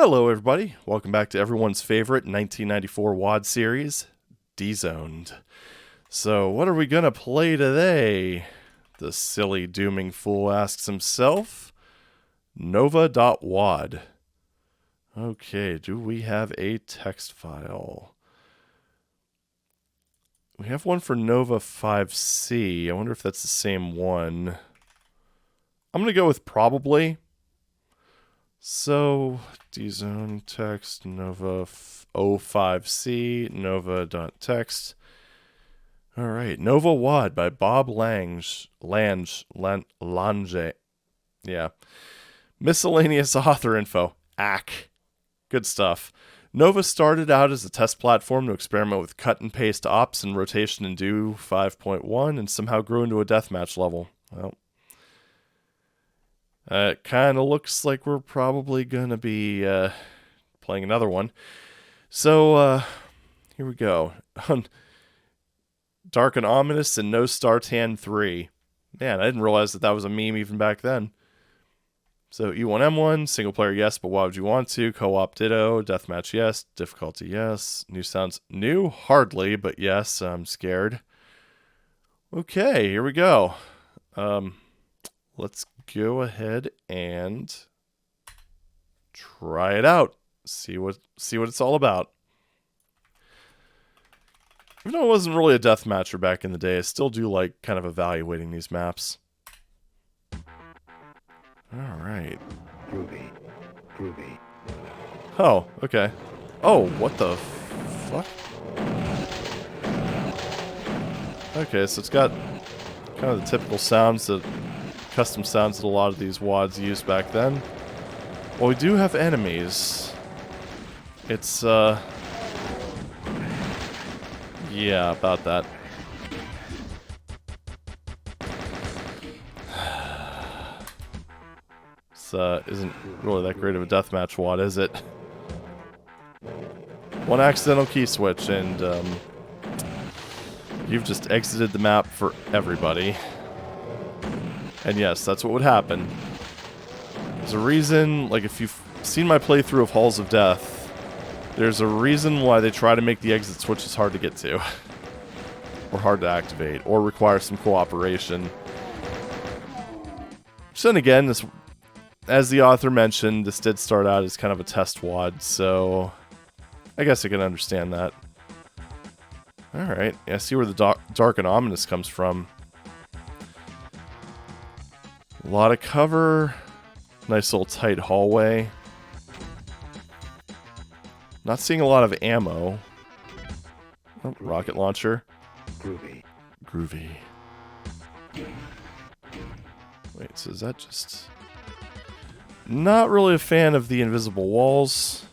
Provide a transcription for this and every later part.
Hello everybody, welcome back to everyone's favorite 1994 WAD series, D-Zoned. So what are we going to play today? The silly dooming fool asks himself. NOVA.WAD. Okay, do we have a text file? We have one for Nova 5C. I wonder if that's the same one. I'm going to go with probably. So, dzone text nova 05C nova.text. Alright, NOVA.WAD by Bob Lange. Yeah. Miscellaneous author info. Ack. Good stuff. Nova started out as a test platform to experiment with cut and paste ops and rotation in Do 5.1 and somehow grew into a deathmatch level. Well, it kind of looks like we're probably going to be playing another one. So, here we go. Dark and Ominous and No Startan 3. Man, I didn't realize that was a meme even back then. So, E1M1, single player yes, but why would you want to? Co-op ditto, deathmatch yes, difficulty yes. New sounds, new? Hardly, but yes, I'm scared. Okay, here we go. Let's go ahead and try it out. See what it's all about. Even though I wasn't really a deathmatcher back in the day, I still do like kind of evaluating these maps. Alright. Groovy. Oh, okay. Oh, what the fuck? Okay, so it's got kind of the typical sounds that custom sounds that a lot of these WADs used back then. Well, we do have enemies. It's, yeah, about that. This, isn't really that great of a deathmatch WAD, is it? One accidental key switch, and, you've just exited the map for everybody. And yes, that's what would happen. There's a reason, like if you've seen my playthrough of Halls of Death, there's a reason why they try to make the exit switches hard to get to. Or hard to activate, or require some cooperation. So then again, this, as the author mentioned, this did start out as kind of a test WAD, so I guess I can understand that. Alright, yeah, I see where the Dark and Ominous comes from. A lot of cover. Nice little tight hallway. Not seeing a lot of ammo. Oh, rocket launcher. Groovy. Wait, so is that just... Not really a fan of the invisible walls.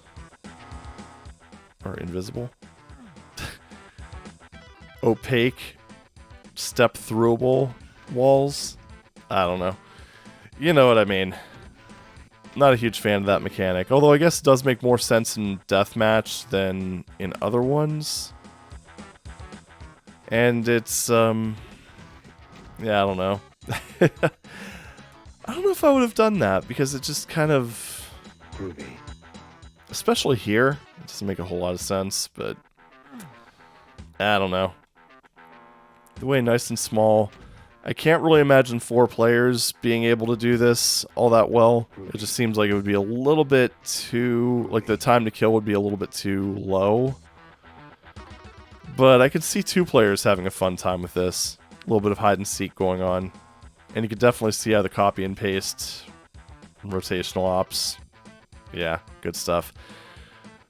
Or invisible. Opaque. Step-throughable walls. I don't know. You know what I mean. Not a huge fan of that mechanic. Although I guess it does make more sense in Deathmatch than in other ones. And it's, yeah, I don't know. I don't know if I would have done that, because it just kind of... Groovy. Especially here. It doesn't make a whole lot of sense, but... I don't know. The way nice and small... I can't really imagine 4 players being able to do this all that well. It just seems like it would be a little bit too... Like, the time to kill would be a little bit too low. But I could see 2 players having a fun time with this. A little bit of hide and seek going on. And you could definitely see how the copy and paste rotational ops. Yeah, good stuff.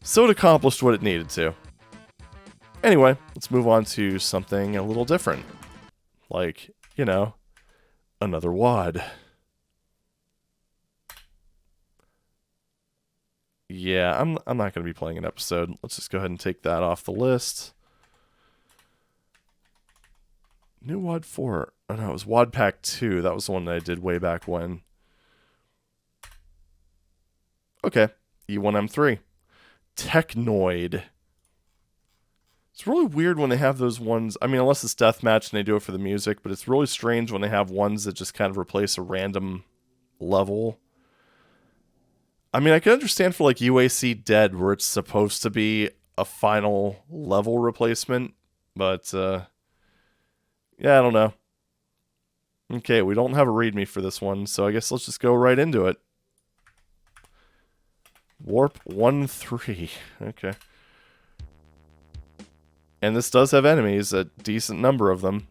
So it accomplished what it needed to. Anyway, let's move on to something a little different. Like... You know, another WAD. Yeah, I'm not going to be playing an episode. Let's just go ahead and take that off the list. New WAD 4. Oh no, it was WAD Pack 2. That was the one that I did way back when. Okay, E1M3. TECHNOID. It's really weird when they have those ones, I mean, unless it's deathmatch and they do it for the music, but it's really strange when they have ones that just kind of replace a random level. I mean, I can understand for like UAC Dead, where it's supposed to be a final level replacement, but yeah, I don't know. Okay, we don't have a readme for this one, so I guess let's just go right into it. Warp 1-3. Okay. And this does have enemies, a decent number of them.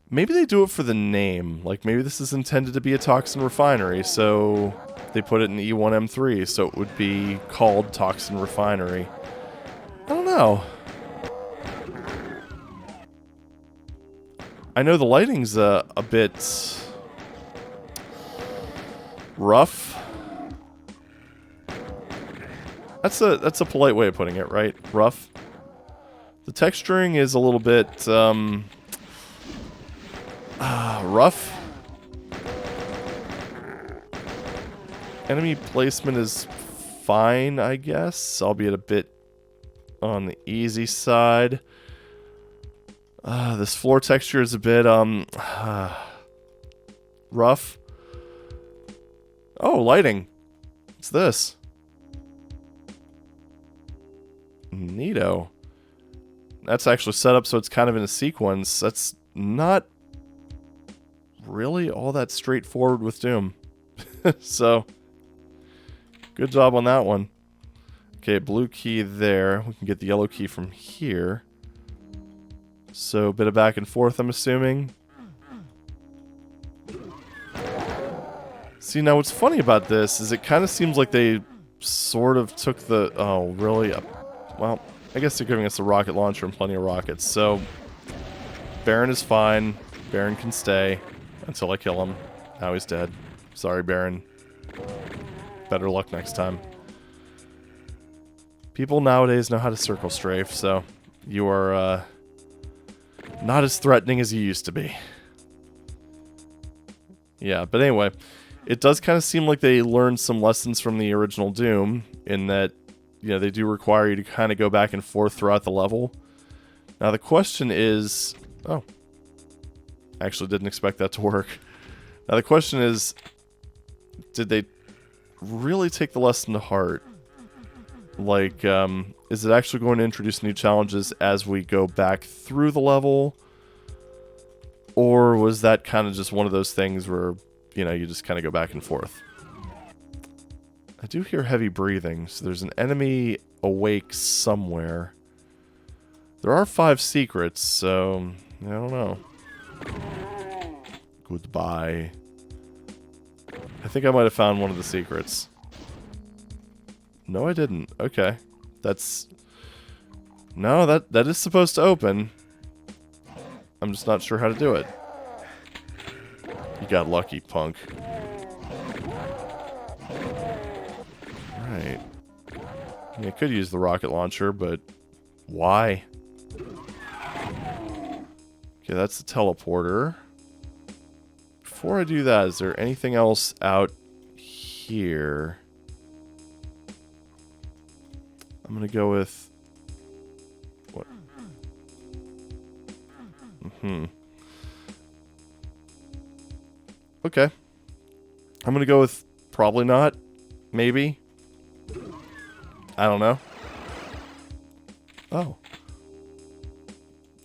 Maybe they do it for the name. Like, maybe this is intended to be a toxin refinery, so they put it in E1M3, so it would be called Toxin Refinery. I don't know. I know the lighting's a bit rough. That's a polite way of putting it, right? Rough. The texturing is a little bit rough. Enemy placement is fine, I guess, albeit a bit on the easy side. This floor texture is a bit rough. Oh, lighting. What's this? Neato. That's actually set up so it's kind of in a sequence. That's not really all that straightforward with Doom. So, good job on that one. Okay, blue key there. We can get the yellow key from here. So, a bit of back and forth, I'm assuming. See, now what's funny about this is it kind of seems like they sort of took the... Oh, really? Well, I guess they're giving us a rocket launcher and plenty of rockets. So, Baron is fine. Baron can stay until I kill him. Now he's dead. Sorry, Baron. Better luck next time. People nowadays know how to circle strafe, so you are not as threatening as you used to be. Yeah, but anyway, it does kind of seem like they learned some lessons from the original Doom in that, you know, they do require you to kind of go back and forth throughout the level. Now the question is... Oh. Actually didn't expect that to work. Now the question is, did they really take the lesson to heart? Like, is it actually going to introduce new challenges as we go back through the level? Or was that kind of just one of those things where, you know, you just kind of go back and forth? I do hear heavy breathing, so there's an enemy awake somewhere. There are 5 secrets, so I don't know. Goodbye. I think I might have found one of the secrets. No, I didn't. Okay. That's... No, that is supposed to open. I'm just not sure how to do it. You got lucky, punk. Right. I mean, I could use the rocket launcher, but why? Okay, that's the teleporter. Before I do that, is there anything else out here? I'm gonna go with... What? Okay. I'm gonna go with probably not. Maybe. I don't know. Oh.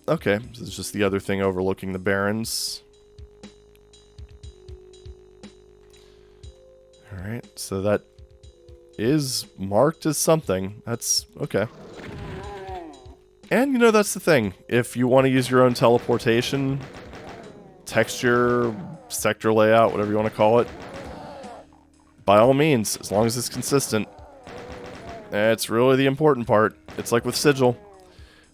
Okay, this is just the other thing overlooking the Barrens. Alright, so that is marked as something. That's okay. And, you know, that's the thing. If you want to use your own teleportation, texture, sector layout, whatever you want to call it, by all means, as long as it's consistent. It's really the important part. It's like with Sigil.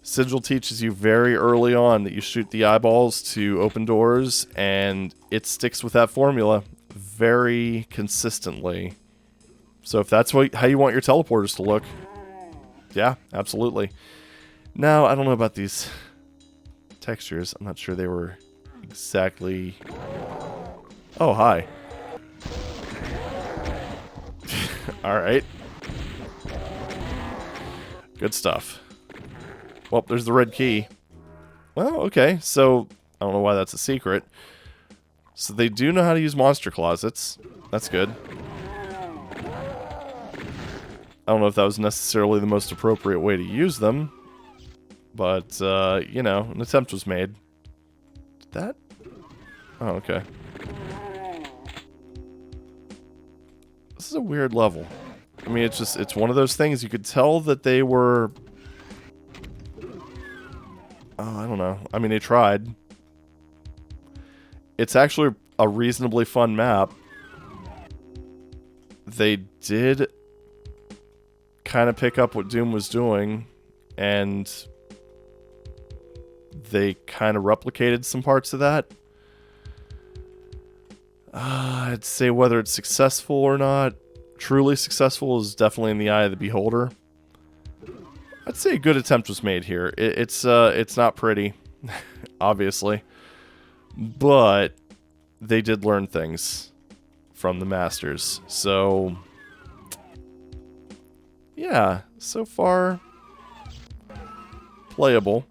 Sigil teaches you very early on that you shoot the eyeballs to open doors, and it sticks with that formula very consistently. So if that's how you want your teleporters to look, yeah, absolutely. Now, I don't know about these textures. I'm not sure they were exactly... Oh, hi. Alright. Good stuff. Well, there's the red key. Well, okay, so I don't know why that's a secret. So they do know how to use monster closets. That's good. I don't know if that was necessarily the most appropriate way to use them, but, you know, an attempt was made. Did that? Oh, okay. This is a weird level. I mean, it's one of those things you could tell that they were... Oh, I don't know. I mean, they tried. It's actually a reasonably fun map. They did kind of pick up what Doom was doing, and they kind of replicated some parts of that. I'd say whether it's successful or not, truly successful is definitely in the eye of the beholder. I'd say a good attempt was made here. It's not pretty, obviously, but they did learn things from the masters. So, yeah, so far, playable.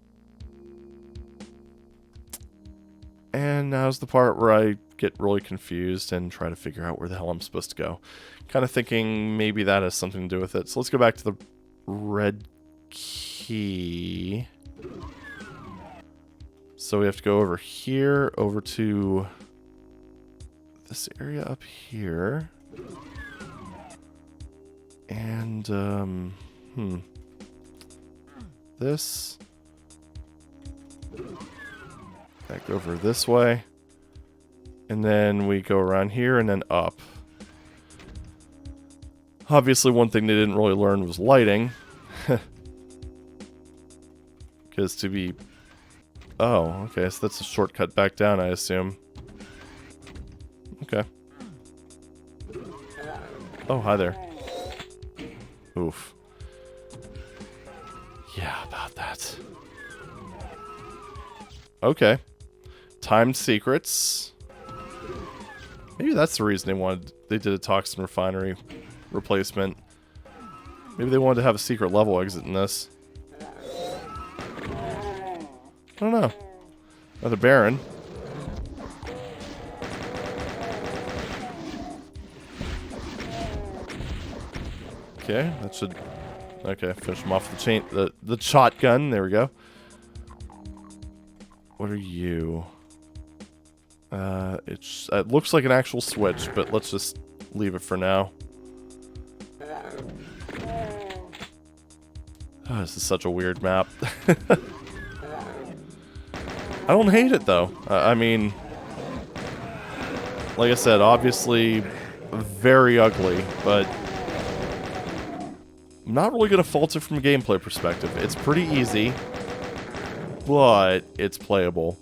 And now's the part where I get really confused and try to figure out where the hell I'm supposed to go. Kind of thinking maybe that has something to do with it. So let's go back to the red key. So we have to go over here, over to this area up here. And, this. Back over this way. And then we go around here and then up. Obviously, one thing they didn't really learn was lighting. Because to be... Oh, okay, so that's a shortcut back down, I assume. Okay. Oh, hi there. Oof. Yeah, about that. Okay. Timed secrets. Maybe that's the reason they did a toxin refinery replacement. Maybe they wanted to have a secret level exit in this. I don't know. Another Baron. Okay, that should... Okay, finish him off the shotgun. There we go. What are you? It looks like an actual switch, but let's just leave it for now. Oh, this is such a weird map. I don't hate it, though. I mean, like I said, obviously very ugly, but I'm not really going to fault it from a gameplay perspective. It's pretty easy, but it's playable.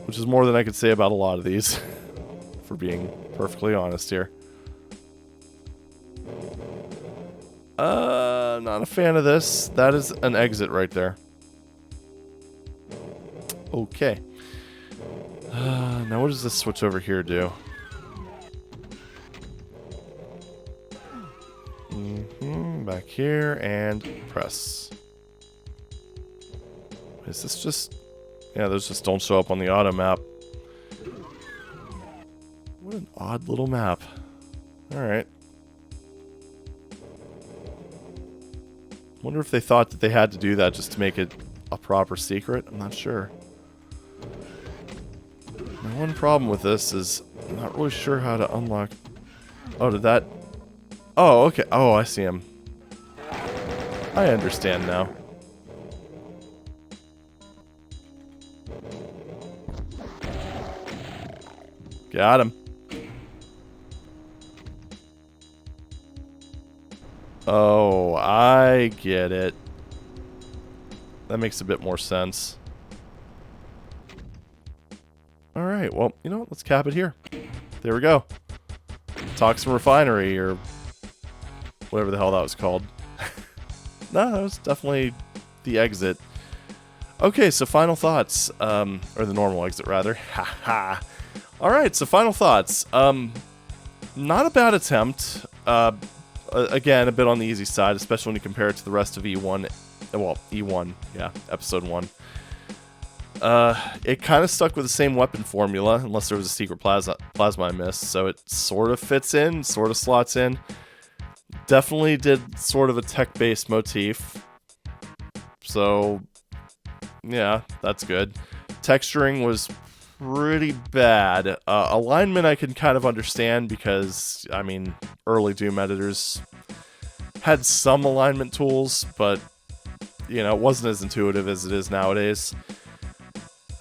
Which is more than I could say about a lot of these, for being perfectly honest here. Not a fan of this. That is an exit right there. Okay. Now what does this switch over here do? Back here and press. Is this just... Yeah, those just don't show up on the auto map. What an odd little map. Alright. Wonder if they thought that they had to do that just to make it a proper secret? I'm not sure. My one problem with this is I'm not really sure how to unlock... Oh, did that... Oh, okay. Oh, I see him. I understand now. Got him. Oh, I get it. That makes a bit more sense. Alright, well, you know what? Let's cap it here. There we go. Toxin Refinery, or whatever the hell that was called. No, that was definitely the exit. Okay, so final thoughts. Or the normal exit, rather. Haha. Alright, so final thoughts. Not a bad attempt. Again, a bit on the easy side, especially when you compare it to the rest of E1. Well, E1, yeah, Episode 1. It kind of stuck with the same weapon formula, unless there was a secret plasma I missed, so it sort of fits in, sort of slots in. Definitely did sort of a tech-based motif. So, yeah, that's good. Texturing was pretty bad. Alignment I can kind of understand because, I mean, early Doom editors had some alignment tools, but, you know, it wasn't as intuitive as it is nowadays.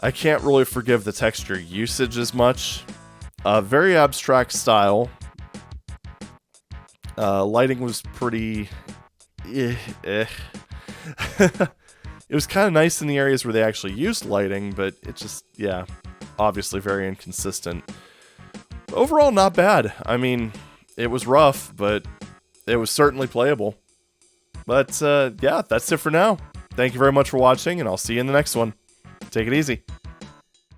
I can't really forgive the texture usage as much. Very abstract style. Lighting was pretty... It was kind of nice in the areas where they actually used lighting, but it just, yeah, obviously very inconsistent. Overall, not bad. I mean, it was rough, but it was certainly playable. But, yeah, that's it for now. Thank you very much for watching, and I'll see you in the next one. Take it easy.